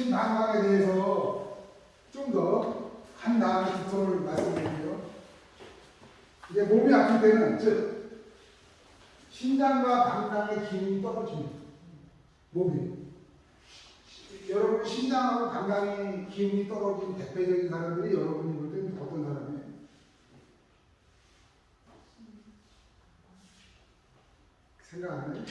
신방광에 대해서 좀 더 한 다음에 두통을 말씀드릴게요. 이제 몸이 아플 때는, 즉, 신장과 방광의 기운이 떨어집니다. 몸이. 여러분, 신장하고 방광의 기운이 떨어진 대표적인 사람들이 여러분이 볼 때는 어떤 사람이에요? 생각 안 해요?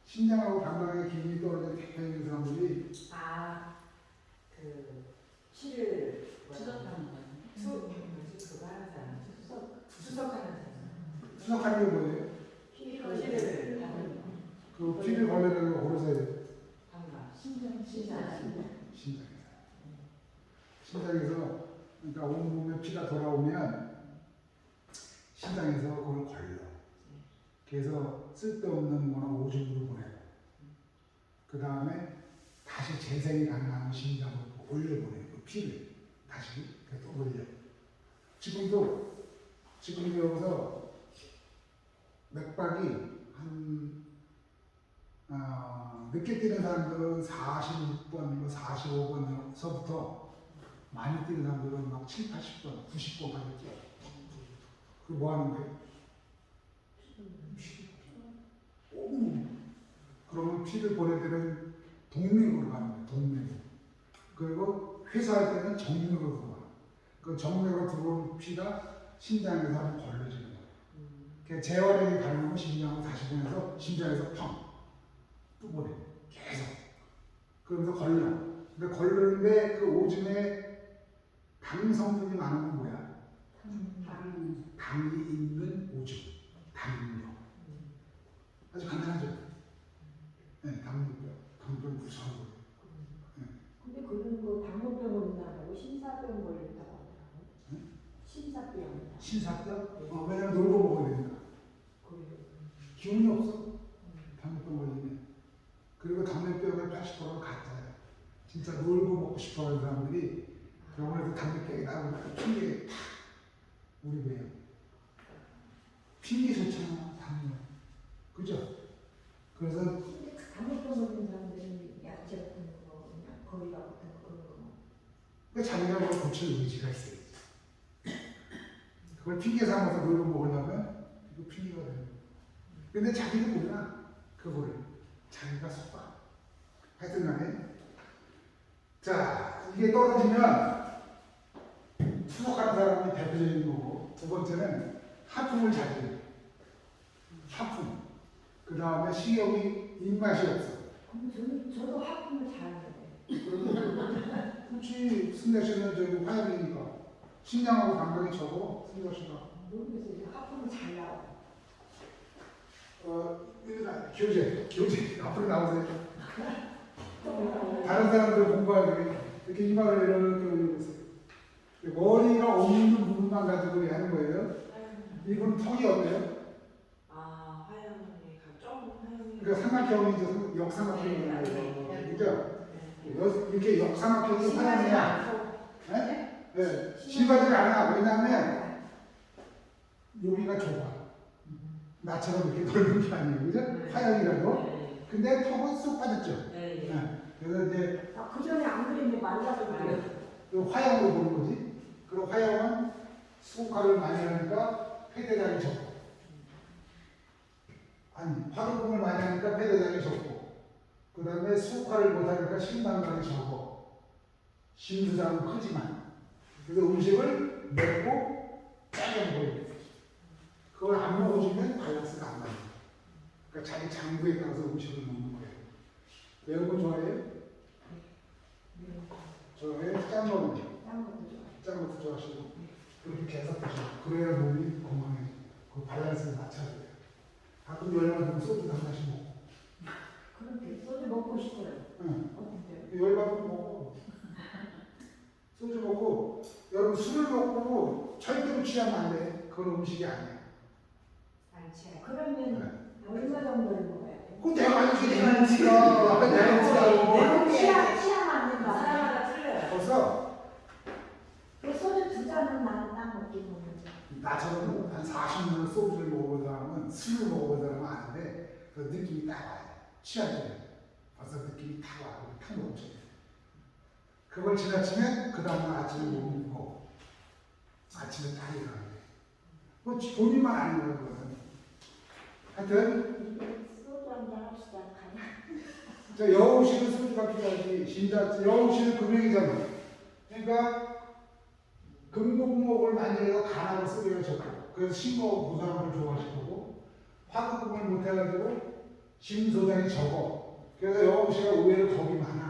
신장하고 방광의 기운이 떨어진 대표적인 사람들이 치를 추적하는 거예요. 그거 하는 사람, 수석하는 사람. 수석하는 게 뭐예요? 치를 하는 그 피를 걸러내는 거 고르세요. 방가. 신장에서, 그러니까 온몸에 피가 돌아오면 신장에서 그걸 걸러. 그래서 쓸데없는 거나 오줌으로 보내고, 그 다음에 다시 재생이 가능한 심장으로 올려보내고, 그 피를 다시 또 올려. 지금도 여기서 맥박이 늦게 뛰는 사람들은 46번, 45번서부터 많이 뛰는 사람들은 막 7, 80번, 90번까지 뛰어요. 그 뭐 하는 거예요? 그러면 피를 보내드는 동맥으로 가는 거예요. 동맥으로. 그리고 회수할 때는 정맥으로 들어가. 그 정맥으로 들어오는 피가 신장에서 한번 걸러지는 거예요. 재활이 가능하면 심장으로 다시 보내서 심장에서 또 보내. 계속. 그러면서 걸러. 근데 걸르는데 그 오줌에 당 성분이 많은 건 뭐야? 당이 있는 오줌. 당뇨. 아주 간단하죠? 네, 당뇨병. 당뇨병 무서운 거예요. 네. 근데 그런 거 당뇨병 걸린다고 심사병 걸린다고 하더라고요. 네? 심사병. 신사병? 왜냐면 놀고 먹어야 되니까. 기운이 없어. 당뇨병 걸리면. 그리고 당뇨병의 80%가 가짜예요. 진짜 놀고 먹고 싶어 하는 사람들이 병원에서 당뇨병이 나오면 핑계 팍! 우리 왜요? 핑계 좋잖아, 당뇨. 그죠? 그래서 근데 당뇨병 걸린 사람들은 야채 같은 거, 그냥 거리가 같은 거 그런 거. 그 자기가 뭐 고칠 의지가 있어요. 그걸 핑계 삼아서 놀고 먹으려면 이거 핑계가 되는 거예요. 근데 자기도 몰라. 그거를. 자기가 속아. 하여튼 간에. 자, 이게 떨어지면 수석하는 사람이 대표적인 거고, 두 번째는 하품을 자주 해요. 하품. 그 다음에 식욕이 입맛이 없어. 저도 하품을 잘하는데. 그렇지. 승자 씨는 저기 화염이니까. 신장하고 방광이 적어. 승자 씨가. 모르겠어요. 이제 하품을 잘 나와요. 교재. 앞으로 나오세요. 다른 사람들 공부하기 이렇게 이마를 이렇게 머리가 없는 부분만 가지고 하는 거예요. 이분 턱이 어때요? 화염이 좀 그러니까 삼각형이죠. 역삼각형이라는 거예요. 그죠? 이렇게 역삼각형이 화염이야. 네? 네. 심하지가 않아. 왜냐하면 여기가 좁아. 나처럼 이렇게 넓은 게 아니에요. 그죠? 화염이라도. 근데 턱은 쏙 빠졌죠. 네. 그래서 이제 그 전에 안 그랬는데 말라서 그 화염으로 보는 거지. 그리고 화염은 수국화를 많이 하니까 폐대장이 적고, 아니 화근봉을 많이 하니까 폐대장이 적고, 그 다음에 수국화를 못하니까 심방광이 적고, 심수장은 크지만, 그래서 음식을 맵고 짜게 먹어야 돼. 그걸 안 먹어주면 밸런스가 안 맞아. 그러니까 자기 장부에 따라서 음식을 먹는 거예요. 매운 거 좋아해요? 좋아해요? 짠 거는? 짠 것도 좋아하시고. 그렇게 해서 드시고. 그래야 몸이 건강해져. 그 밸런스를 맞춰야 돼요. 가끔 열받으면 소주 한 잔씩 먹고. 그렇게 소주 먹고 싶어요. 응. 어떤데? 열받으면 먹어. 소주 먹고, 여러분 술을 먹고 절대로 취하면 안 돼. 그건 음식이 아니야. 그러면 얼마 정도를 먹어야 돼? 그건 내가 알지. 내가 알지가. 내가 알지라고. 취하면 안 된다. 사람마다 틀려요. 벌써 소주 두 잔은 나는 딱 먹기 먹는데. 나처럼 한 40년 소주를 먹어본 사람은 술을 먹어본 사람은 아는데 그 느낌이 딱 와요. 취할 때 벌써 느낌이 딱 와요. 탁 넘쳐요. 그걸 지나치면 그 다음날 아침에 못 먹고 아침에 다 일어나요. 뭐 본인만 아는 거거든. 하여튼 소주 한잔 합시다. 가자. 저 여우 씨는 소주가 필요하지. 진짜 여우 씨는 금액이잖아. 그러니까 금목목을 만들어서 간하고 쓰려고 졌고 그래서 신고 무상을 좋아하실 거고 화급금을 못해가지고 심소장이 적어. 그래서 여우 씨가 의외로 겁이 많아.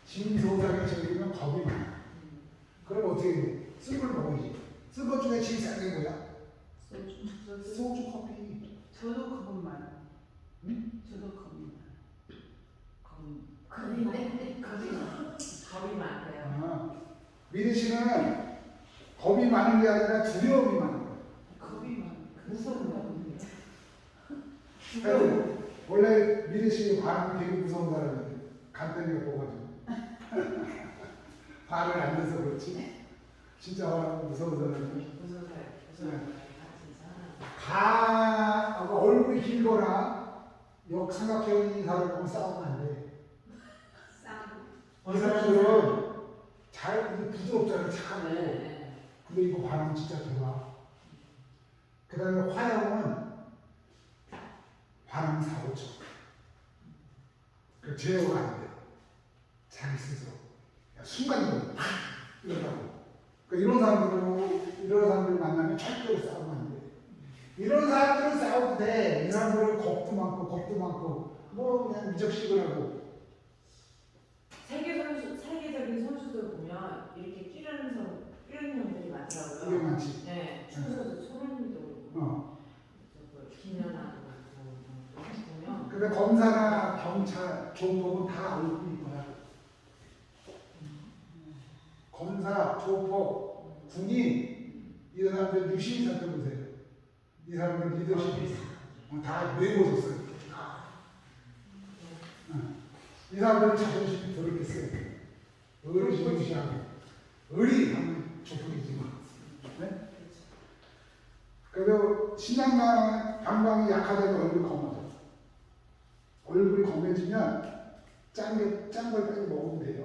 심소장이 적으면 겁이 많아. 그럼 어떻게 돼? 쓴 걸 먹어야지. 쓴 것 중에 제일 싼 게 뭐야? 소주 커피. 저도 그것만. 응? 저도 겁이 겁이 겁이 많대요. 아, 미리 씨는 겁이 많은 게 아니라 두려움이 많은 거야. 겁이 무서운 거거든요. 그래도 원래 미래 씨 발음이 되게 무서운 사람인데 간단히가 뽑아줘. 발을 안 내서 그렇지. 진짜 무서운 사람이. 무서워요. 얼굴이 길거나 역삼각형인 사람을 보면 싸우면 안 돼. 이 사람들은 잘 부드럽잖아, 착하고. 네. 근데 이거 발음 진짜 좋아. 그 다음에 화형은 발음 4, 5초. 그 제어가 안 돼. 자기 스스로. 순간적으로 이러다고. 그러니까 이런 사람들 만나면 절대로 싸우면 안 돼. 이런 사람들은 싸워도 돼. 이 사람들은 겁도 많고, 뭐 그냥 미적식을 하고. 세계적인 선수들 보면 이렇게 끼르는 형들이 이게 많더라고요. 많지. 네, 축구선수 손흥민도 김연아도 보면. 근데 검사나 경찰, 조폭은 다 얼굴이 거야. 검사, 조폭, 군인, 이 사람들 유심히 살펴보세요. 이 사람들 리더십이 다 외워졌어요. 이 사람들은 자존심이 더럽겠어요. 어르신을 무시하고. 의리 하면 조폭이지만. 네? 그래도 신앙만 방광이 약하다면 얼굴이 검어져. 얼굴이 검해지면 짠 걸 빨리 먹으면 돼요.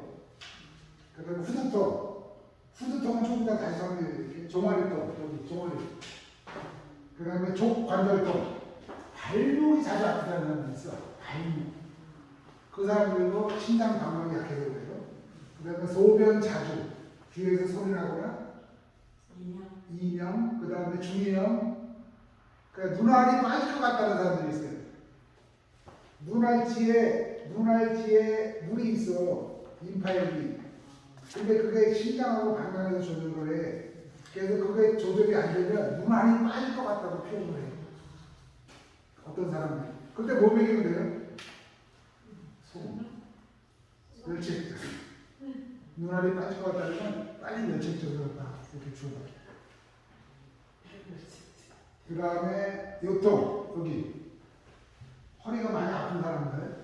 그 다음에 후두통은 조금 더 다시 하면 이렇게 종아리통, 여기 종아리. 그 다음에 족관절통, 발목이 자주 아프다는 사람이 있어. 발목. 그 사람들도 신장 방광이 약해서 그래요. 그 다음에 소변 자주, 귀에서 소리 나거나, 이명, 그 다음에 중이염, 그러니까 눈알이 빠질 것 같다는 사람들이 있어요. 눈알지에 물이 있어. 임파열이. 근데 그게 신장하고 방광에서 조절을 해. 그래서 그게 조절이 안 되면 눈알이 빠질 것 같다고 표현을 해. 어떤 사람들. 근데 뭐 먹이면 돼요? 소금. 멸치액젓. 눈알이 빠질 것 같다면 빨리 멸치액젓을 딱 이렇게 주어봐. 그 다음에 요통, 여기. 허리가 많이 아픈 사람들.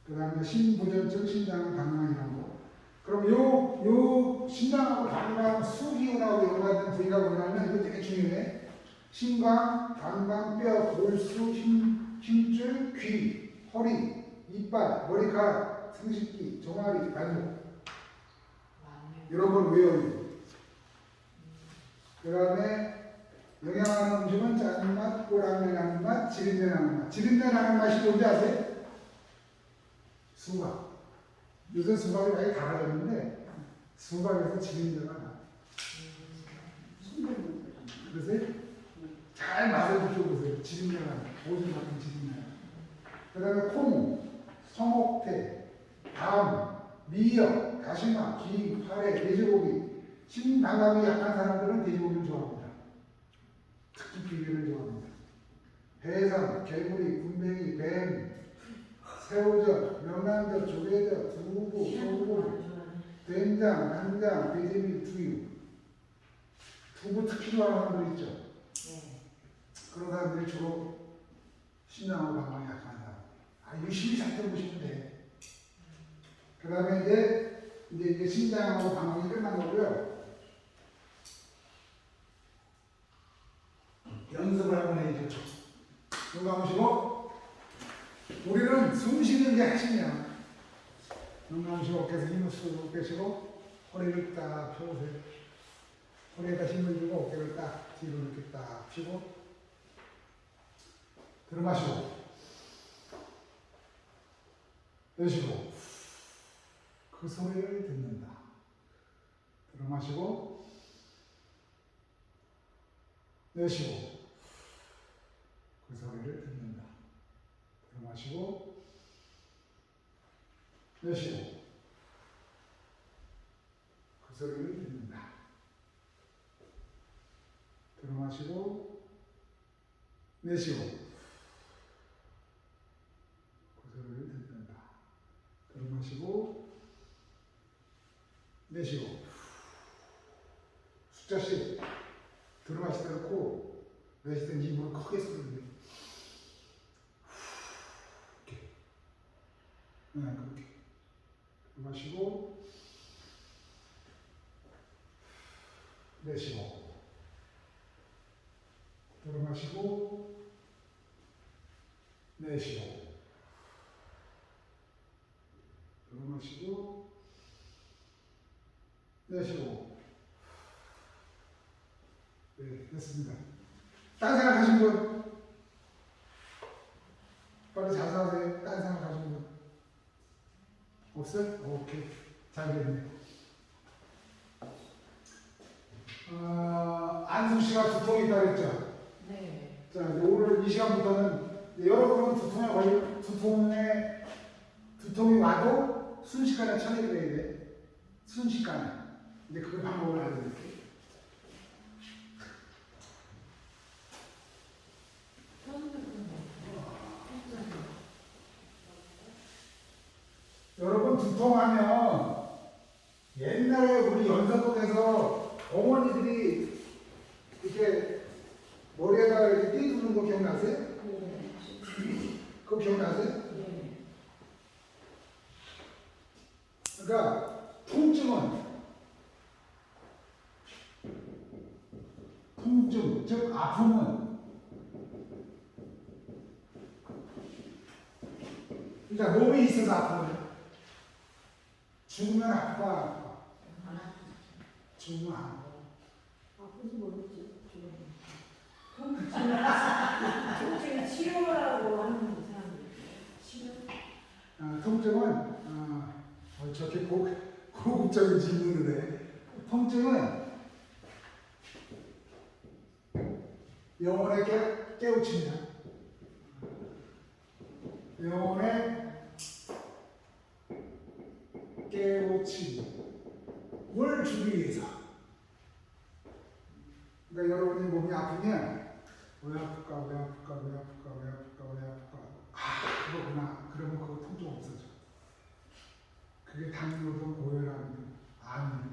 그 다음에 신부전증, 신장 방광이라는 거. 그럼 요 신장하고 방광, 수기운하고 연관된 부위가 뭐냐면 이거 되게 중요해. 신광, 방광, 뼈, 골수, 힘줄, 귀, 허리, 이빨, 머리카락, 생식기, 종아리, 발목. 이런 걸 외워야 돼. 그 다음에 영양하는 음식은 짠맛, 꼬랑내 나는 맛, 지린내 나는 맛. 지린내 나는 맛이 뭔지 아세요? 수박. 요새 수박이 많이 달아졌는데 수박에서 지린내가 나. 그래서 잘 맛을 느껴보세요. 지린내가 나. 오줌 같은 지린내. 그 다음에 콩, 성옥태, 담, 미역, 다시마, 기, 파래, 돼지고기. 신방광이 약한 사람들은 돼지고기를 좋아합니다. 특히 비계를 좋아합니다. 해삼, 개구리, 군뱅이, 뱀, 새우젓, 명란젓, 조개젓, 두부, 소금, 된장, 간장, 돼지밀, 두유. 두부 특히 좋아하는 사람들 있죠. 그런 사람들이 주로 신장하고 방광이 약한 사람. 유심히 살펴보시면 돼. 그 다음에 이제 신장하고 방광이 끝난 거고요. 연습을 한번 해야죠. 눈 감으시고, 우리는 숨 쉬는 게 핵심이야. 눈 감으시고 어깨에서 힘을 쑥 빼시고 허리를 딱 펴보세요. 허리에다 힘을 주고 어깨를 딱 뒤로 이렇게 딱 펴고 들어마시고 내쉬고 그 소리를 듣는다. 들어마시고 내쉬고 그 소리를 듣는다. 들어마시고 내쉬고 그 소리를 듣는다. 들어마시고 내쉬고 그 소리를 듣는다. 들어마시고 내쉬고 숫자씩 들어마실 때는 코, 내쉴 때는 입으로 크게 소리를 내요. 이렇게. 네, 그렇게. 들어마시고 내쉬고 들어마시고 내쉬고 들어마시고 내쉬고. 네, 됐습니다. 딴 생각 하신 분? 빨리 자수하세요. 딴 생각 하신 분? 없어요? 오케이. 잘 됐네. 안수 씨가 두통이 있다고 했죠? 네. 자, 이제 오늘 이 시간부터는 여러분은 두통이 와도 순식간에 처리를 해야 돼. 순식간에. 이제 그 방법을 알려드릴게요. 여러분 두통하면 옛날에 우리 연서동에서 어머니들이 이렇게 머리에다가 이렇게 띠 두는 거 기억나세요? 그거 기억나세요? 그러니까 통증, 즉 아픔은 그러니까 몸에 있어서 아픔을 죽으면 아파. 죽으면 안 아파. 아픈지 모르지. 통증 치료라고 하는 사람들. 치료? 통증은 저렇게 고급적인 질문을 해. 통증은 영혼에 깨우칩니다. 영혼에 깨우침을 주기 위해서. 그러니까 여러분이 몸이 아프면 왜 아플까? 그거구나. 그러면 그거 통증 없어져. 그게 당뇨든 고혈압이든 암이든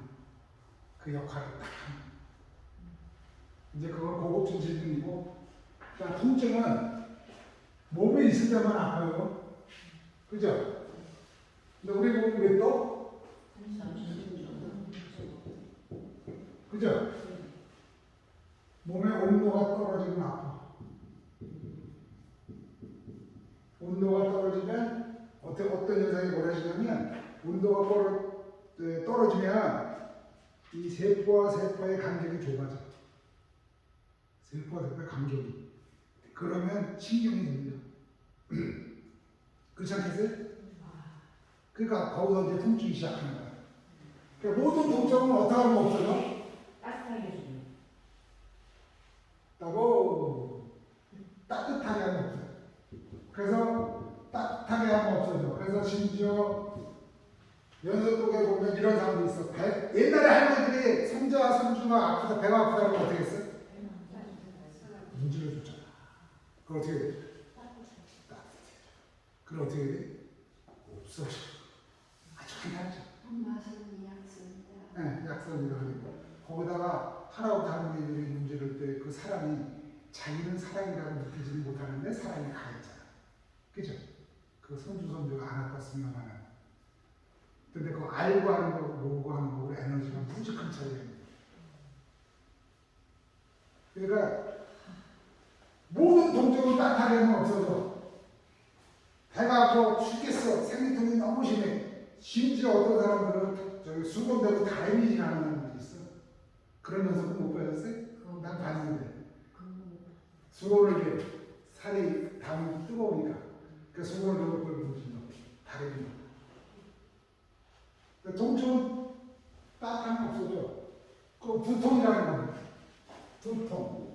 그 역할을 딱 합니다. 이제 그건 고급진 질문이고, 그러니까 통증은 몸에 있을 때만 아파요. 그죠? 근데 우리 몸이 왜 또? 그죠? 몸의 온도가 떨어지면 아파. 온도가 떨어지면 어떤 현상이 벌어지냐면 온도가 떨어지면 이 세포와 세포의 간격이 좁아져. 세포와 세포의 간격이. 그러면 신경이 됩니다. 그렇지 않겠어요? 그러니까 거기서 이제 통증이 시작하는 거야. 그러니까 모든 통증은 어떻게 하면 없어져? 따뜻하게 해주는. 따뜻하게 하면 없어져. 그래서 따뜻하게 하면 없어져. 그래서 심지어 연서독에 보면 이런 사람도 있어. 옛날에 할머니들이 삼자와 삼주가 아프다, 배가 아프다고 어떻게 했어? 문질러 줬잖아. 그걸 어떻게 돼? 따뜻해. 그럼 어떻게 돼? 없어져. 아주 괜찮죠. 네, 약선이라 그러고 거기다가 하라고 할머니들이 문지를 때 그 사랑이 자기는 사랑이라고 느끼지는 못하는데 사랑이 가했잖아. 그죠? 그 손주가 안 아팠으면 하는. 근데 그거 알고 하는 거고 모르고 하는 거고 에너지가 무지 큰 차이입니다. 그러니까 모든 통증은 따뜻하게 하면 없어져. 배가 아파 죽겠어. 생리통이 너무 심해. 심지어 어떤 사람들은 저기 수건대고 다리미질 하는 사람들이 있어. 그런 녀석은 못 보셨어요? 난 봤는데. 수건을 이렇게 살이 담이 뜨거우니까 그 수건을 넣을 걸 보시면 다리미. 통증은 따뜻한 거 없어져. 그 두통이라는 겁니다. 두통.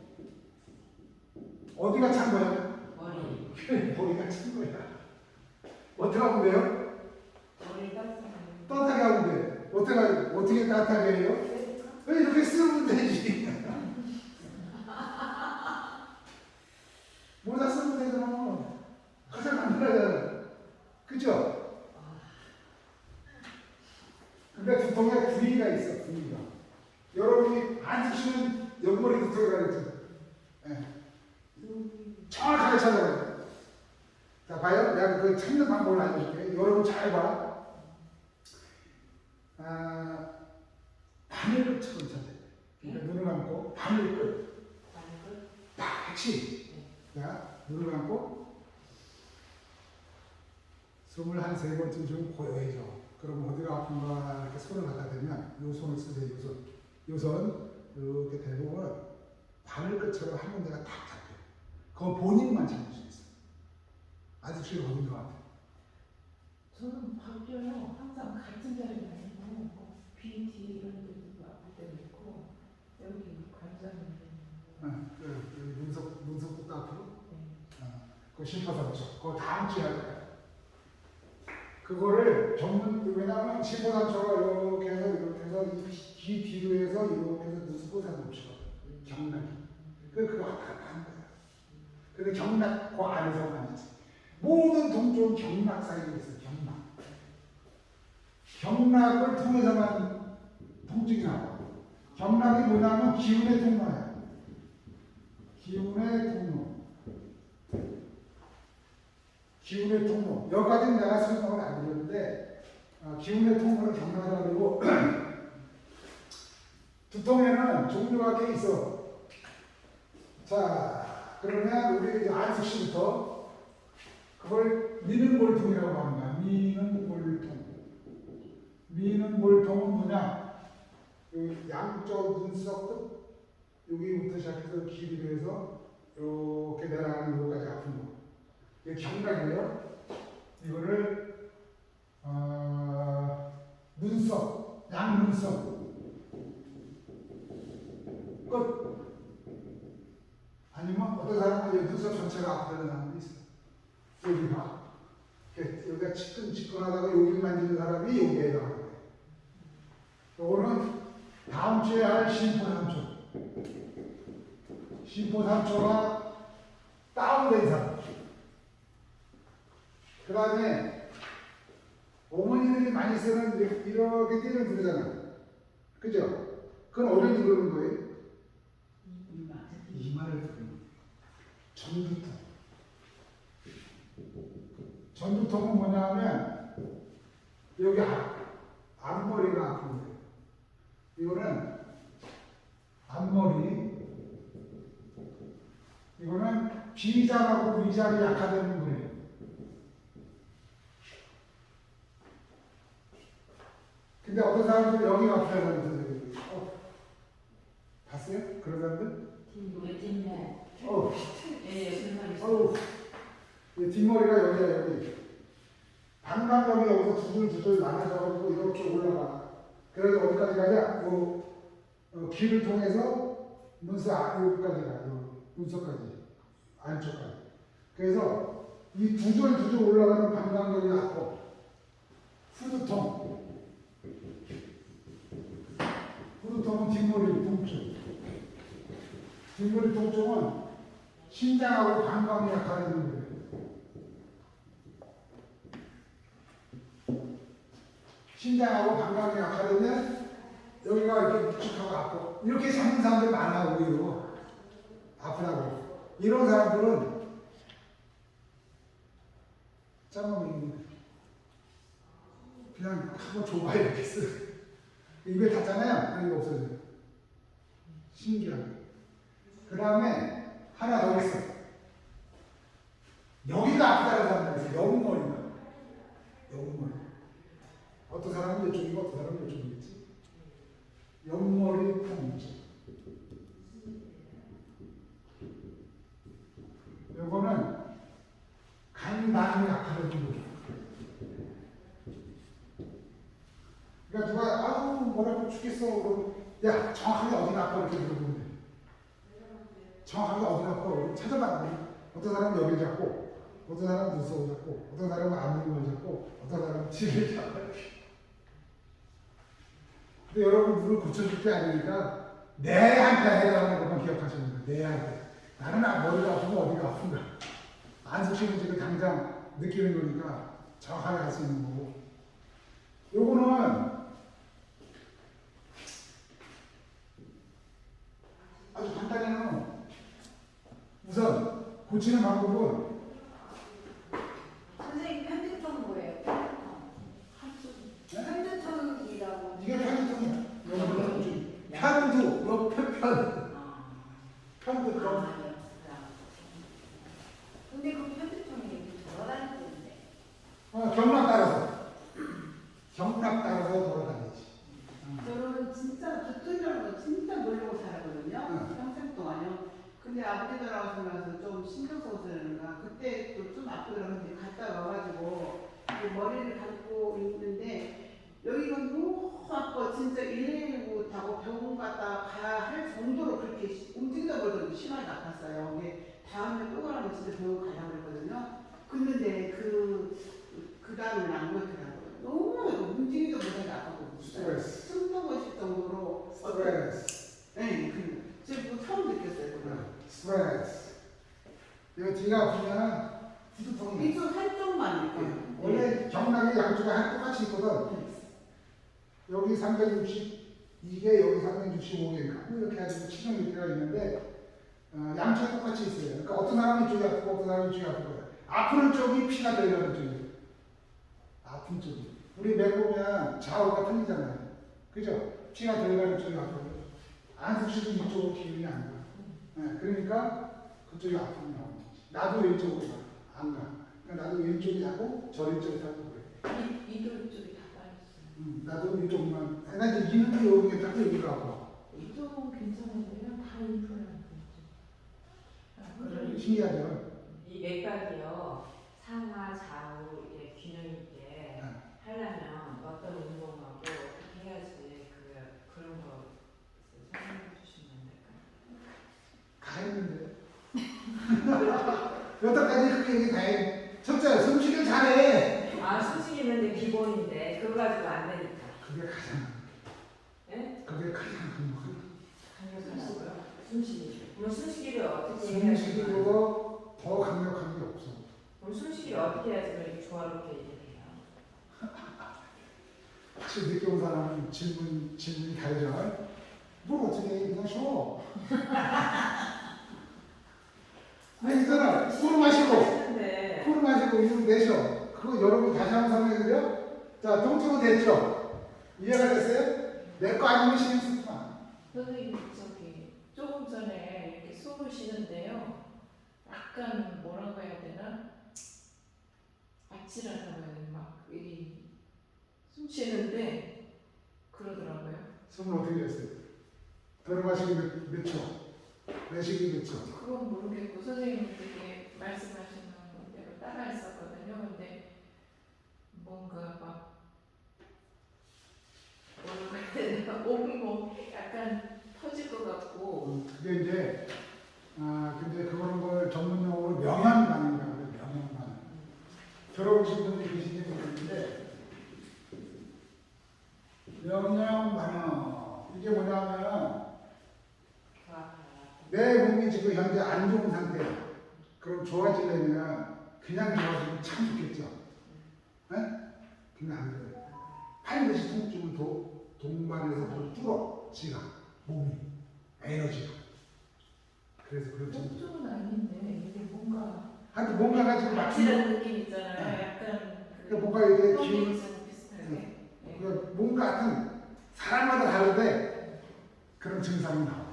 어디가 찬 거야? 머리. 머리가 찬 거야. 어떻게 하면 돼요? 머리 따뜻하게. 따뜻하게 하면 돼. 어떻게 따뜻하게 해요? 왜 이렇게 쓰면 되지? 모자 쓰면 되잖아. 가장 만들어야 그죠? 근데 두통에 부위가 있어, 부위가. 여러분이 안 쓰시는 옆머리 두통이라 그랬죠? 네. 정확하게 찾아봐요. 자, 봐요. 내가 그 찾는 방법을 알려줄게. 여러분 잘 봐. 바늘끝처럼 찾아야 돼. 그러니까 눈을 감고 바늘끝. 같이. 자, 눈을 감고 숨을 한 3번쯤 좀 고요해져. 그럼 어디가 아픈가 이렇게 손을 갖다 대면 요 손을 쓰세요. 요 손. 요 손 이렇게 대보면 바늘끝처럼 한 군데가 딱 잡혀. 그거 본인만 잡을 수 있어. 아저씨가 어딘 것 같아? 저는 바뀌어요. 항상 같은 자리가 아니고 귀 뒤 이런 데도 아플 때도 있고 여기 관절이 눈썹도 앞으로? 네. 그거 심포삼초. 그거 다음 주에 할 거야. 그거를 왜냐하면 심포삼초가 이렇게 해서 귀 뒤로 해서 이렇게 해서 눈썹도 삼초가 경락이. 그거 하는 거야. 근데 경락 그 안에서만 있지. 모든 동쪽은 경락 사이에 있어. 경락을 통해서만 통증이 나와. 경락이 뭐냐면 기운의 통로야. 기운의 통로. 기운의 통로. 여기까지는 내가 설명을 안 드렸는데, 기운의 통로를 경락이라고 그러고, 두통에는 종류가 꽤 있어. 자, 그러면 우리 안숙 씨부터 그걸 미는 볼통이라고 하는 거야. 미는 볼통. 미는 볼통은 뭐냐? 그 양쪽 눈썹 끝, 여기부터 시작해서 길이로 해서 이렇게 내려가는 여기까지 아픈 거. 이게 경락이에요. 이거를 눈썹, 양눈썹 끝. 아니면 어떤 사람은 눈썹 전체가 아프다는 사람도 있어요. 여기가. 여기가 치근치근하다가 여기를 만지는 사람이 여기에 나가는 거예요. 요거는 다음 주에 할 심포삼초. 심포삼초가 다운된 사람. 그 다음에 어머니들이 많이 쓰는 이렇게 띠를 부르잖아. 그죠? 그건 어디 부르는 거예요? 이마를 부르는 거예요. 전두통. 전두통은 뭐냐 하면 여기 앞머리가 아픈 거예요. 이거는 앞머리, 이거는 비장하고 위장이 약화되는 거예요. 근데 어떤 사람들은 여기가 아프다고 그러면서 봤어요? 그런 사람들? 뒷머리가 여기야, 여기. 방광경이 여기서 두들두들 나눠져가지고 이렇게 올라가. 그래서 어디까지 가냐? 귀를 통해서 눈썹 여기까지 가. 눈썹까지. 안쪽까지. 그래서 이 두들두들 올라가는 방광경이 아파. 후두통. 후두통은 뒷머리 통증. 뒷머리 통증은 신장하고 방광이 약화되는 거예요. 신장하고 방광이 약화되면 여기가 이렇게 묵직하고 아프고 이렇게 잡는 사람들 많아. 오히려 아프다고. 이런 사람들은 짱놈이 그냥 한번 줘봐 이렇게 쓰. 입에 닿잖아요. 그런 게 없어져요. 신기하게. 그 다음에 하나 더 있어. 여기가 아프다는 사람들 있어요. 여기머리가. 여기머리. 어떤 사람은 이쪽이고 어떤 사람은 이쪽이겠지. 옆머리 통증. 요거는 간담이 약하다는 거죠. 그러니까 누가 아우 뭐라고 죽겠어 그러면 야 정확하게 어디가 아파 이렇게 물어보면 돼. 정확하게 어디가 아파 찾아봐. 어떤 사람은 여기를 잡고 어떤 사람은 눈썹을 잡고 어떤 사람은 앞니를 잡고 어떤 사람은 뒤를 잡고. 근데 여러분 눈을 고쳐줄 게 아니니까 내한테 해당하는 것만 기억하시는 거예요. 내한테. 나는 머리가 아프면 어디가 아픈가. 안수치는 지금 당장 느끼는 거니까 정확하게 할 수 있는 거고. 요거는 아주 간단해요. 우선 고치는 방법은 선생님 편두통 뭐예요? 편두통이라고. 이게 편두통이야. 편두, 요 편두통. 근데 그 편두통이 이렇게 돌아다니는데. 경락 따라서 돌아다니지. 저는 진짜 두통이라는 거 진짜 모르고 살았거든요. 응. 평생 동안요. 근데 아버지 돌아가시고 나서 좀 신경 써서 그러는가 그때 또 좀 아프더라고요. 근데 갔다 와가지고 그 머리를 감고 있는데 여기가 너무 아파. 진짜 119 타고 병원 갔다 가야 할 정도로 그렇게 움직이다 보니까 심하게 아팠어요. 근데 다음에 또 가라면 진짜 병원 가려고 그랬거든요. 근데 그 다음에는 안 그렇더라고요. 너무 움직이도 못하게 아팠거든요. 스트레스. 숨도 못 쉴 정도로 스트레스. 네, 제가 그거 처음 느꼈어요. 그거. 스트레스. 이거 뒤가 아프면 후두통이. 이쪽 한쪽만 이렇게. 원래 경락이 양쪽에 똑같이 있거든. 여기 360, 이게 여기 365개니까 이렇게 해가지고 치정유리가 있는데 양쪽에 똑같이 있어요. 그러니까 어떤 사람은 이쪽이 아프고 어떤 사람은 이쪽이 아프고 아프는 쪽이 피가 들어가는 쪽이에요. 아픈 쪽이. 우리 매 보면 좌우가 틀리잖아요. 그죠? 피가 들어가는 쪽이 아프고 안수시도 이쪽으로 기운이 안 가. 네, 그러니까 그쪽이 아픔이 나오는 거지. 나도 왼쪽으로 안 가. 그러니까 나도 왼쪽이 자고 저 왼쪽이 자고 그래. 이도 쪽이 다 빠졌어요. 나도 이쪽만. 나 이제 이는데 여기 딱 여기가 아파. 이쪽은 괜찮은데요. 다 인플루언자. 신기하죠? 이 맥박이요. 상하 좌우 이렇게 균형 있게 하려면 어떤 운동하고 어떻게 해야지 그런 거 설명해 주시면 안 될까요? 다 했는데. 여태까지 그게 얘기 다 해. 첫째, 숨쉬길 잘해. 숨쉬기는 기본인데 그거 가지고 안 되니까. 그게 가장, 예? 그게 가장 큰 거. 강력하다고요? 숨쉬기. 그럼 숨쉬기를 어떻게 해야 숨쉬기보다 더 강력한 게 없어. 그럼 숨쉬기를 어떻게 해야지 그렇게 조화롭게 얘기해요? 지금 늦게 온 사람은 질문이 다르죠? 뭘 어떻게 해? 그냥 쉬어. 아니, 있잖아. 술 마시고, 이름 내셔. 그거 여러분 다시 한번 설명해드려? 자, 동쪽은 됐죠? 이해가 됐어요? 내 거 아니면 신경 쓰지 마. 선생님 조금 전에 이렇게 숨을 쉬는데요. 약간 뭐라고 해야 되나? 아찔하다고 해야 되나? 막 숨 쉬는데 그러더라고요. 숨을 어떻게 냈어요? 들어마시기 몇 초? 내쉬기 몇 초? 그건 모르겠고 선생님 되게 말씀하시는 대로 따라 했었거든요. 근데 뭔가 막 뭐라고 해야 되나? 몸이 약간 터질 것 같고. 그게 이제 근데 그런 걸 전문 용어로 명현반응이라고 해요. 명현반응. 들어보신 분들이 계신지 모르겠는데 명현반응 이게 뭐냐면 내 몸이 지금 현재 안 좋은 상태야. 그럼 좋아지려면 그냥 좋아지면 참 좋겠죠. 네? 근데 안 그래요. 반드시 통증은 동반해서 더 뚫어. 지가 몸이 에너지가. 그래서 그렇지. 통증은 아닌데 이게 뭔가 하여튼 뭔가가 지금 맞추는 아찔한 느낌 있잖아요. 약간 그러니까 뭔가 이렇게 기운 똥개증 비슷하게. 그러니까 뭔가 하여튼 사람마다 다른데 그런 증상이 나와.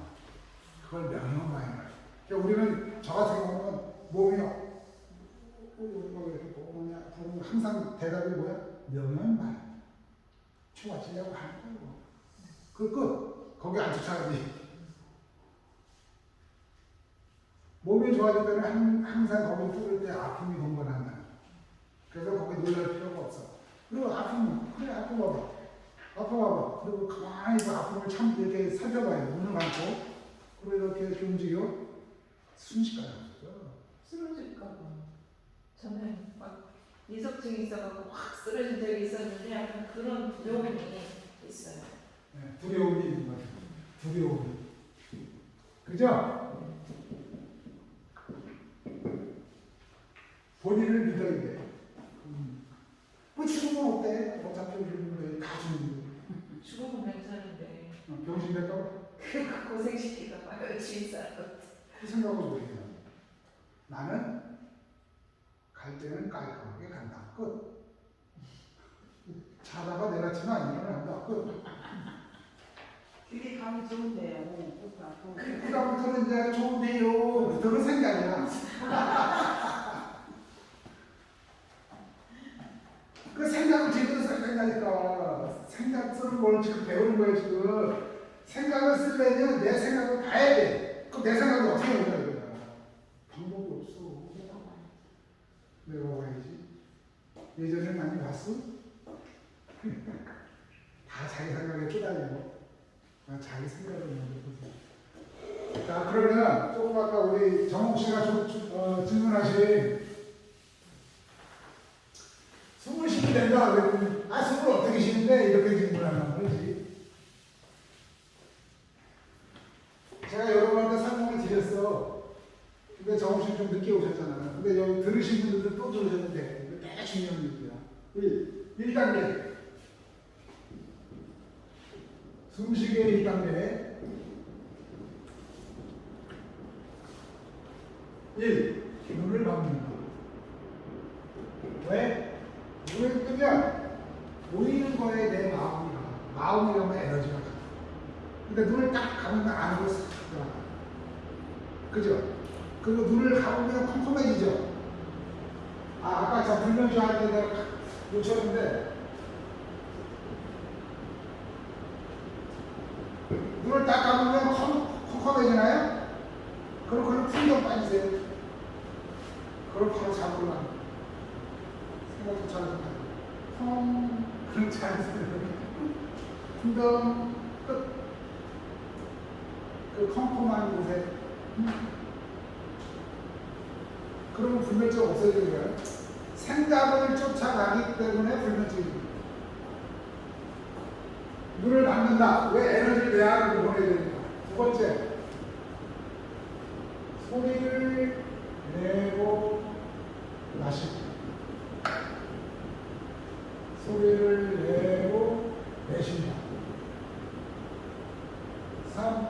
그걸 명형반응이라고. 그러니까 우리는 저 같은 경우는 몸이요. 이렇게 뭐냐? 그러면 항상 대답이 뭐야? 명형반응. 좋아지려고 하는 거예요. 그 끝. 거기 안 쫓아가지. 몸이 좋아질 때는 항상 거기 뚫을 때 아픔이 동반한다. 그래서 거기 놀랄 필요가 없어. 그리고 아프면, 그래, 아파봐봐. 아파봐봐. 그리고 가만히 그 아픔을 참 이렇게 살펴봐요. 눈을 감고. 그리고 이렇게 움직여. 순식간에 없어져. 쓰러질까봐. 저는 막 이석증이 있어갖고 확 쓰러진 적이 있었는데 약간 그런 두려움이 있어요. 네, 두려움이 있는 거죠. 두려움이. 그죠? 본인을 믿어야 돼. 뭐 죽으면 어때? 어차피 우리는 다 죽는데. 죽으면 괜찮은데 병신 될까? 그 고생시키다 봐요 주위 사람. 그 생각을 못해요. 나는 갈 때는 깔끔하게 간다. 끝. 자다가 내려치면 안 일어난다. 끝. 그게 감이 좋은데요. 그것도 아프고. 그다음부터는 이제 좋은데요. 부터는 생각이야. 그 생각을 제대로 생각하니까 생각 쓰는 걸 지금 배우는 거예요 지금. 생각을 쓰려면 내 생각을 봐야 돼. 그럼 내 생각을 어떻게 해야 되나? 방법이 없어. 내가 와야지. 예전에 많이 봤어? 다 자기 생각에 쪼달리고 자기 생각을 먼저 보세요. 자 그러면 조금 아까 우리 정옥 씨가 질문하신 숨을 쉬면 된다. 그랬더니 숨을 어떻게 쉬는데 이렇게 질문하는 거지. 제가 여러분한테 설명을 드렸어. 근데 정옥 씨는 좀 늦게 오셨잖아요. 근데 여기 들으신 분들도 또 들으셨는데 이거 되게 중요한 얘기야. 1단계 숨쉬기의 1단계 1. 눈을 감는다. 왜? 눈을 뜨면 보이는 거에 내 마음이 가. 마음이라면 에너지가 가. 근데 눈을 딱 감으면 안으로 싹 들어가. 그죠? 그리고 눈을 감으면 컴컴해지죠? 아까 저 불면증 할 때 내가 놓쳤는데 눈을 딱 감으면 컴컴해지나요? 그럼 그걸 풍경 빠지세요. 그걸 바로 잡으러 가는 거예요. 생각도 잘하지 마요. 그럼 잘하세요. 풍경 끝. 그 컴컴한 곳에 그러면 불면증 없어지는 거예요. 생각을 쫓아가기 때문에 불면증입니다. 눈을 감는다. 왜 에너지를 내 안으로 보내야 됩니까? 두 번째, 소리를 내고 마시고, 소리를 내고 내쉰다. 3.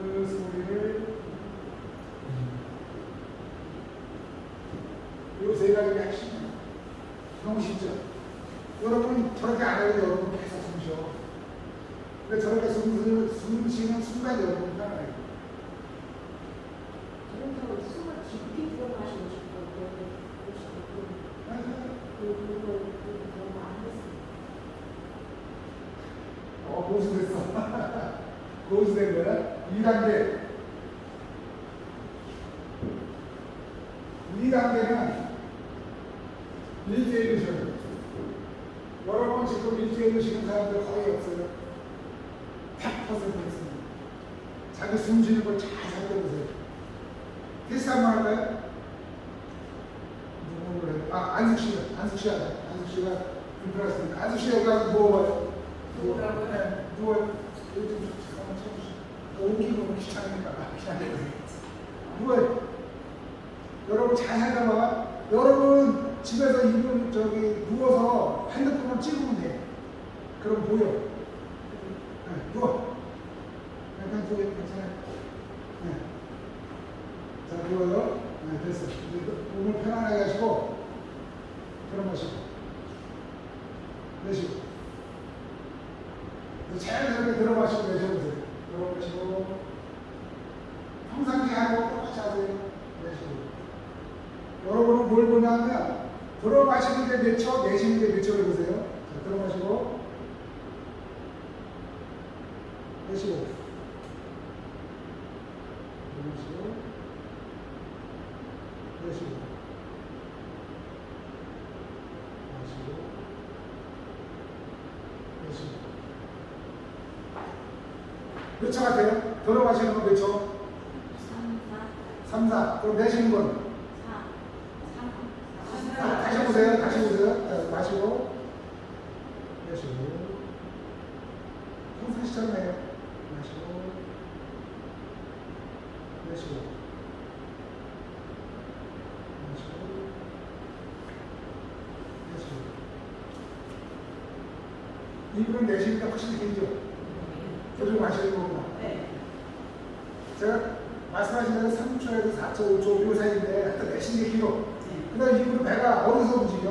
그 소리를 이 세 가지가 핵심이에요. 너무 쉽죠? 여러분 저렇게 안 해도 여러분 계속 숨 쉬어. 근데 저렇게 숨 쉬는 순간 여러분 편안해요. 그래서 숨을 깊이 들어가시고 싶고 그걸 너무 안 했어요. 고수됐어. 고수된 거야. 2단계. 2단계는 일주일을 쉬어요. 여러분 지금 일주일을 쉬는 사람들 거의 없어요. 100% 있습니다. 자기 숨 쉬는 걸 잘 살펴보세요. 테스트 한번 할까요? 누구를 해? 안숙 씨가 불편하시니까 안숙 씨 여기 가서 누워봐요. 누우라고요? 네, 누워요. 여기 좀 잠깐만 쳐보세요. 옮기고 귀찮으니까 누워요. 여러분 잘 살펴봐. 여러분 집에서 이분 누워서 핸드폰을 찍으면 돼. 그럼 보여. 네, 누워. 약간 누워요. 괜찮아요. 네. 자, 누워요. 네, 됐어. 이제 몸을 편안하게 하시고 들어마시고 내쉬고 자연스럽게 들어마시고 내쉬어보세요. 들어마시고 평상시 하는 거 똑같이 하세요. 내쉬고 여러분은 뭘 보냐면 들어마시는 게 몇 초, 내쉬는 게 몇 초를 보세요. 자, 들어마시고 몇 초 같아요? 들어마시는 건 몇 초? 3, 4. 그럼 내쉬는 건? 다시 보세요. 다시 보세요. 자, 마시고 내쉬고 평상시처럼 해요. 마시고 내쉬고 마시고 내쉬고 입으로 내쉬니까 훨씬 길죠? 계속 마시는 거구나. 네. 제가 말씀하신 대로 3초에서 4초, 5초 이 사이인데 하여튼 내쉬는 게 길어. 그 다음 입으로 배가 어디서 움직여?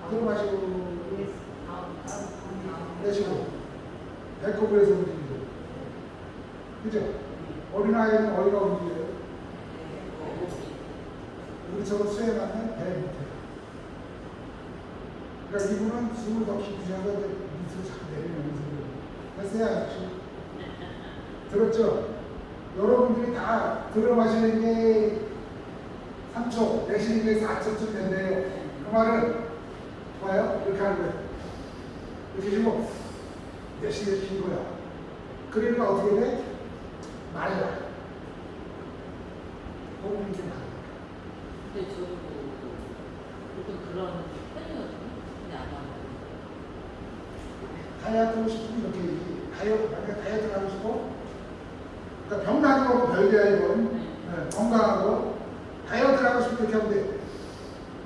들어 마시고 내쉬고 배꼽에서 움직이죠. 그죠? 어린아이는 어디가 움직여요? 우리처럼 수행하면 배 밑에. 그러니까 이분은 숨을 더 깊이 쉬어서 밑으로 자꾸 내리면서 됐어요? 들었죠? 여러분들이 다 들어 마시는 게 3초, 내쉬는 게 4초쯤 된대요. 그 말은 봐요? 이렇게 하는 거예요. 이렇게 하시고 내쉬는 게 긴 거야. 그러니까 어떻게 돼? 말라. 호흡이 좀 나아. 근데 저도 보통 그런 편이거든요. 근데 안 하고. 다이어트 하고 싶으면 이렇게 얘기해. 만약에 다이어트 하고 싶어? 그러니까 병 나는 거고 별개야 이건. 네, 건강하고 다이어트를 하고 싶으면 이렇게 하면 돼.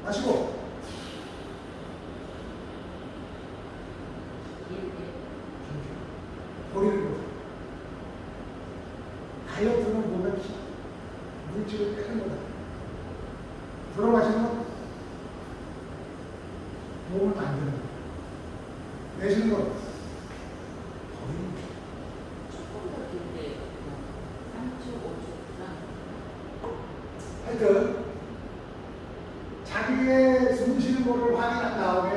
마시고 버리는 거죠. 다이어트는 보면 물질을 빼는 거다. 들어 마시는 건 몸을 만드는 거. 내쉬는 건 버리는 거. 조금 더 긴데 3초, 5초 하여튼 자기의 숨 쉬는 거를 확인한 다음에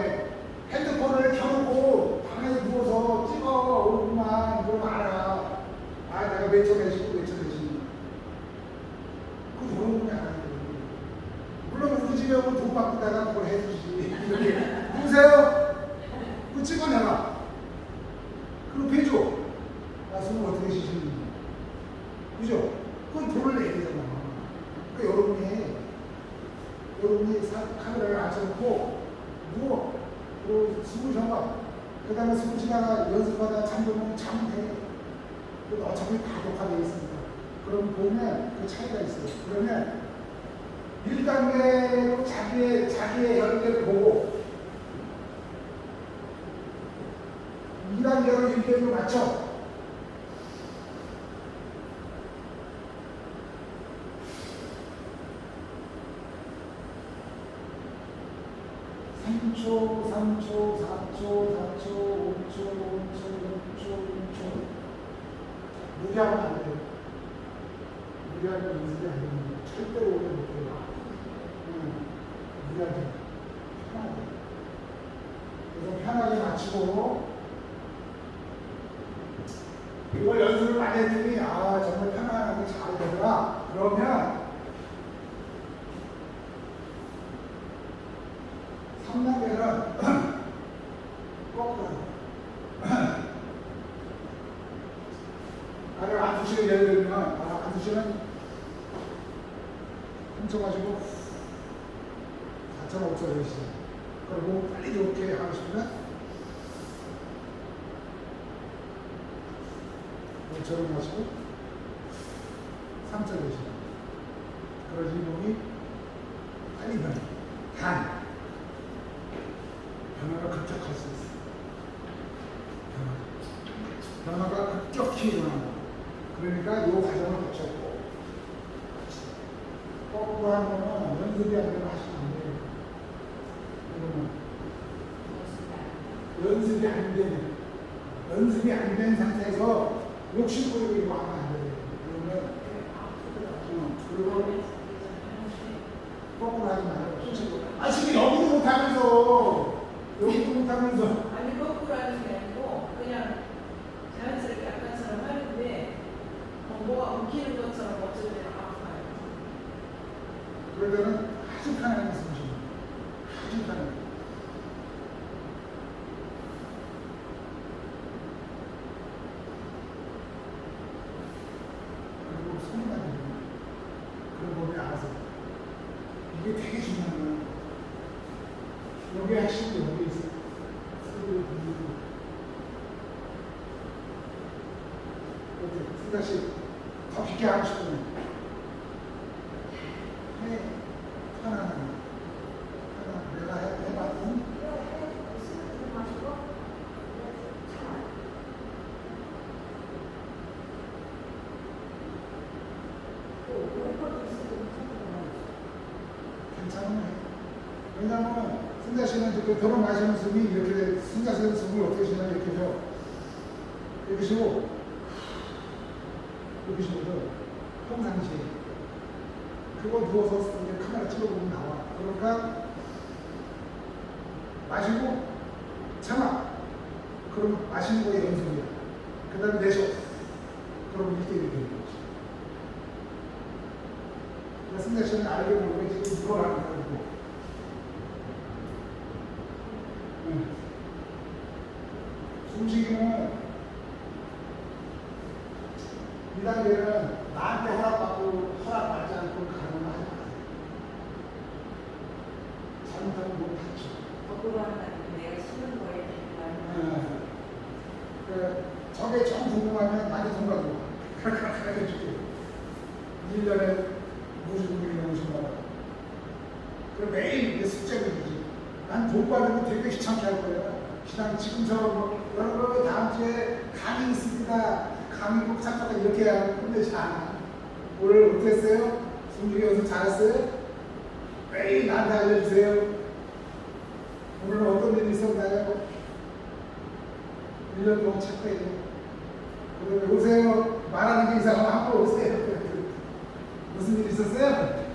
핸드폰을 켜놓고 방에 누워서 찍어 5분만 그럼 알아. 아 내가 몇 초 내쉬고 몇 초 내쉬는 그 그런 거 알아야 돼. 물론 우리 집에 오면 돈 받고다가 그걸 해주지. 이렇게 누구세요? 그 찍어내라. 그럼 해줘. 나 숨을 어떻게 쉬시는지. 그죠? 그건 돈을 내야 되잖아. 그러니까 여러분이 카메라를 앉혀놓고 누워. 그리고 숨을 쉬어봐. 그 다음에 숨을 쉬다가 연습하다 잠들면 자면 돼. 어차피 다 독화되어 있습니다. 그럼 보면 그 차이가 있어요. 그러면 1단계로 자기의 연계를 보고 2단계로 1단계로 맞춰. 삼 초, 3초, 4초, 4초, 5초, 5초, 6초, 6초. 무리하면 안 돼요. 무리하면 연습이 안 됩니다. 절대로 오래 못해요. 무리하지 편하게. 그래서 편하게 맞추고 이걸 연습을 많이 했더니 아 정말 편안하게 잘 되더라. 그러면 3단계는 거꾸로 나를 안수시는 예를 들면 안수시는 훔쳐가지고 4,500원 내시죠. 그리고 빨리 좋게 하고 싶으면 5,000원 마시고 3,000원 내시죠. 그러지 몸이 빨리 변해. 변화가 급격할 수 있어. 변화가 급격히 일어난다. 그러니까 이 과정을 거쳤고 거꾸로 하는 거는 연습이 안 되면 하시면 안 돼요. 연습이 안 되는 연습이 안 된 상태에서 욕심 부리고 이거 하면 안 돼요. 그러면 그리고 거꾸로 하지 말아요. 아 지금 여기도 못하면서 아니 거꾸로 하는 게 아니고 그냥 자연스럽게 아까처럼 하는데 뭐가 엉키는 것처럼 어쩔 때는 아파요. 그럴 때는 아주 편하게 숨쉬는 아주 편하게. 다시 여기 있어. 소리를 들리고. 어때? 승자씨, 더 깊게 하고 싶으면. 해. 편안하게. 내가 해봤던 괜찮네. 왜냐면 승자씨는 그 결혼하시는 분이 이렇게 승자씨는 숨을 어떻게 쉬냐 이렇게 해요. 이렇게 쉬고 이렇게 쉬고도 평상시에 그거 누워서 이제 카메라 찍어보면 나와. 그러니까 마시고 참아. 그러면 마시는 거에 연속이야. 그 다음에 내쉬어. 그러면 1대1이 되는 거지. 그러니까 승자씨는 알게 모르게 지금 물어가는 거고. 숨쉬기는 이 단계는 나한테 허락받지 않고 가능하지 않아요. 잘못하면 못 다쳐. 거꾸로 한다는 내가 싫은 거에 저게 정 궁금하면 많이 돈 가지고 해줄게. 1년에 무슨 일이 오신다. 그럼 매일 이게 숙제를 주지. 난 돈 받으면 되게 귀찮게 할 거야. 그냥 지금처럼 여러분 다음 주에 강의 있습니다. 강의 꼭 참석하 이렇게 하면 끝내지 않아. 오늘 어땠어요? 숨죽이 연습 잘했어요? 매일 나한테 알려주세요. 오늘은 어떤 일이 있었나요? 1년 동안 체크해요. 그러면 오세요. 말하는 게 이상하면 한번 오세요. 무슨 일 있었어요?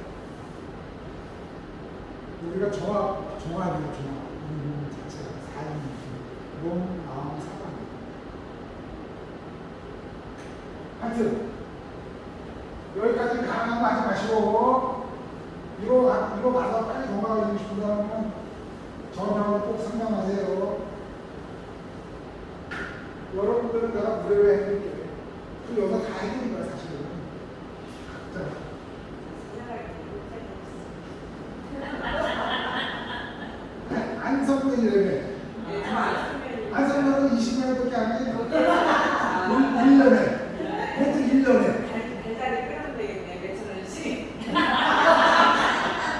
우리가 종합이에요, 종합. 우리 몸 자체가 삶이 몸, 마음, 사람. 하여튼 여기까지 강한 거 하지 마시고 이거 가서 빨리 건강해지고 싶은 사람은 전화로 꼭 상담하세요. 여러분들은 내가 무료로 해드릴게요. 그 여기서 다 해드린 거야 사실은. 각자. 안성면이라며. 안성면은 20년밖에 안 해. 1년에. 보통 1년에. 달달이 끓여도 되겠네. 몇천 원씩.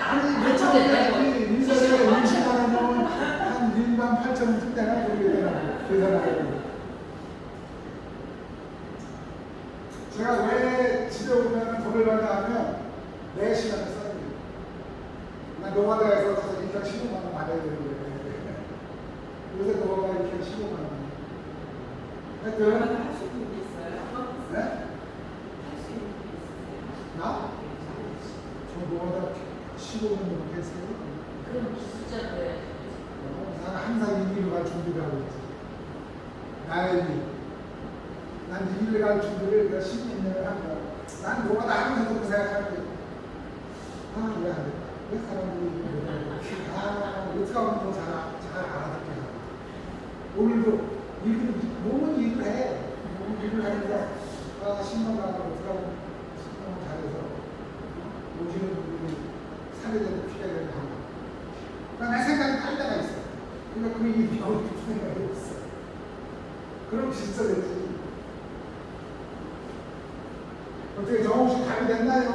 아니, 몇천 원까지 1년에 50만 원이면 한 1만 8천 원 뜯잖아. 그러게 계산하고. 제가 왜 집에 오면 돈을 받냐 하면 내 시간을 써야 돼요. 나 노가다에서 가서 일단 15만 원 받아야 되는 거예요. 요새 노가다 이렇게 15만 원. 하여튼 할수 있는 게 있어요? 네? 할 수 있는 게 있어요? 나? 저 노가다 15년 넘게 했어요. 그럼 기술자인데. 나는 항상 이 일을 갈 준비를 하고 있지. 나의 일. 난 이 일을 갈 준비를 내가 12년을 한 거야. 난 노가다 하면서 그렇게 생각할 때 아, 왜 안 될까? 왜 사람들이 이렇게 어떻게 하면 더 잘 알아듣게 하고. 오늘도 몸은 일을 해. 몸은 일을 하니까 신경하고 어떻게 하면 신경을 잘해서 오시는 분들이 살이 되고 피가 되고 하고. 그러니까 내 생각이 딴 데가 있어. 그러니까 그 일이 병을 깊은 생각이 없어. 그럼 진짜 됐지. 어떻게 정우씨 답이 됐나요?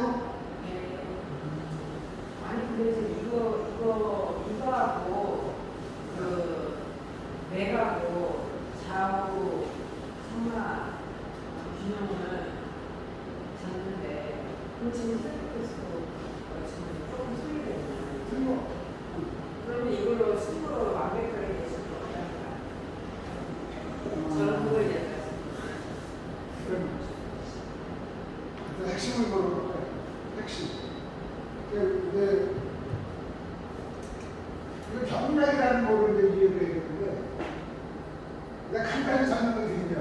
네. 아니 그래서 이거하고 그 맥하고 좌우 상하 균형을 잡는데 그럼 지금 셀프테스트로 지금 조금 소리가 있나요? 틀려. 그러면 이걸로 승부로 완벽하게 되실 것 같아요. 저는 그걸 얘기했어요. 그럼 핵심을 보는 거예요. 핵심. 이게 병맥이라는 거를 이제 이해를 해야 되는데, 내가 간단히 설명을 드리면,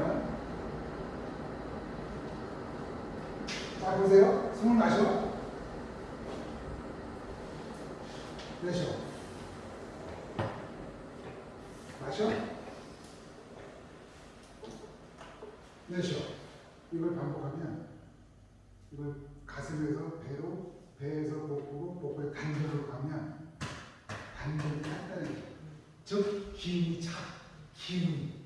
자 보세요. 숨을 마셔. 내쉬어. 마셔. 내쉬어. 이걸 반복하면 이걸 가슴에서 배에서 복부로 복부에 단전으로 가면 단전이 간단해져. 즉 기운이 차. 기운이.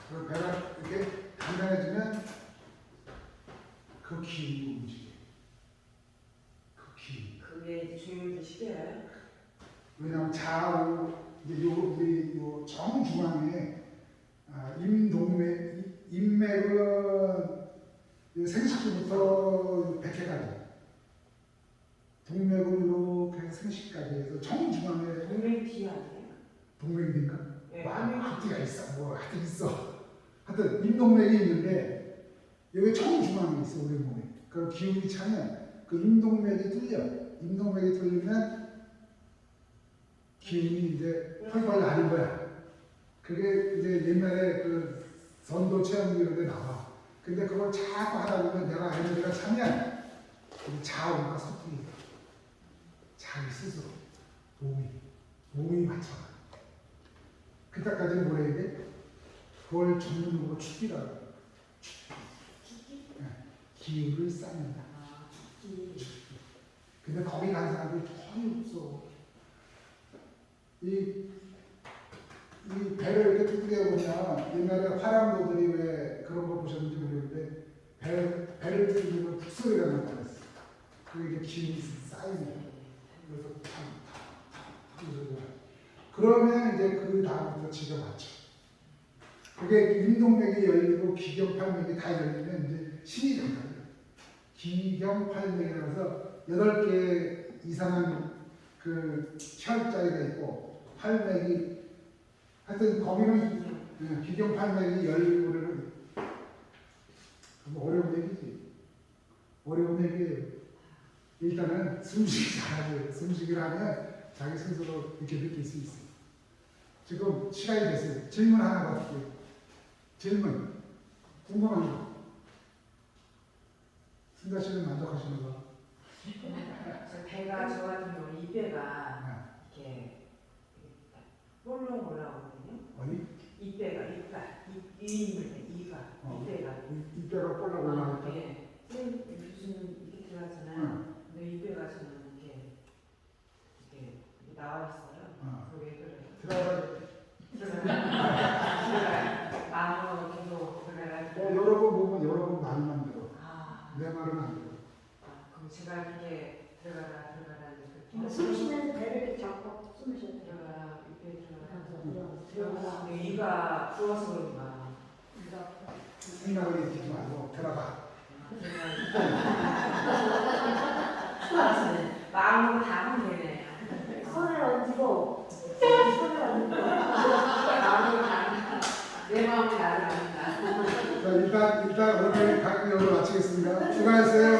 그 배가 이렇게 단단해지면 그 기운이 움직여. 그 기운. 그게 이제 조율을 시켜요. 왜냐하면 좌우 이제 요 정중앙에 인맥은 생식부터 백회까지, 동맥은 이렇게 생식까지 해서 정중앙에 동맹피 아니에요? 동맥인가? 네, 뭐 동맥. 앞뒤가 있어, 뭐 하여튼 있어. 하여튼 인동맥이 있는데 여기 정중앙에 있어 우리 몸에. 그 기운이 차면 그 인동맥이 뚫려. 인동맥이 뚫리면 기운이 이제 펄펄 나는 거야. 그게 이제 옛날에 그 선도 체험 이런 데 나와. 근데 그걸 자꾸 하다 보면 내가 에너지가 차면 좌우가 섞이게 돼. 자기 스스로 몸이 맞춰가. 그때까지는 뭐라 해야 돼? 그걸 전문으로 축기라고 해요. 축기? 네. 기운을 쌓는다. 축기. 근데 거기 간 사람들이 거의 없어. 이 배를 이렇게 뚜둑해 보면 옛날에 화랑도들이 왜 그런 거 보셨는지 모르겠는데 배를 뚜둑이면 북소리가 난다고 했어. 그게 기운이 쌓이는 거야. 그래서 탕탕탕탕 그러면 이제 그 다음부터 지가 맞춰. 그게 인동맥이 열리고 기경팔맥이 다 열리면 이제 신이 된다. 기경팔맥이라서 8개 이상한 그 혈자리가 있고 팔맥이 하여튼 거기는 기경팔맥이 열리고 그러는 어려운 얘기지. 어려운 얘기예요. 일단은 숨쉬기 잘해야 돼요. 숨쉬기를 하면 자기 스스로 이렇게 느낄 수 있어요. 지금 시간이 됐어요. 질문 하나 받을게요. 질문. 궁금한 거. 승자 씨는 만족하시는 거? 배가 저 같은 경우 이 배가 이렇게 볼록 올라오거든요. 어디? 이 배가 이가 이뼈가 볼락 올라가니까. 예. 요즘 이렇게 들어가잖아요. 근데 이 배가 저는 이렇게 나와 있어요. 그게 그래요. 들어가요. 마음으로 계속 들어가요. 여러 번 보면 여러 번 말만 들어. 아, 내 말은 안 들어. 그럼 제가 이렇게 들어가라 숨 쉬면서 배를 이렇게 잡고 숨을 쉬어 들어가라 이렇게 들어가서 들어가라. 들어가서 이가 부어서 그런가. 생각을 일으키지 말고 들어가. 마음으로 다 하면 되네. 손을 얹고 손을 얹고 마음으로 다 내 마음이 나를 안다. 자, 일단 오늘 강의 여기서 마치겠습니다. 수고하셨어요.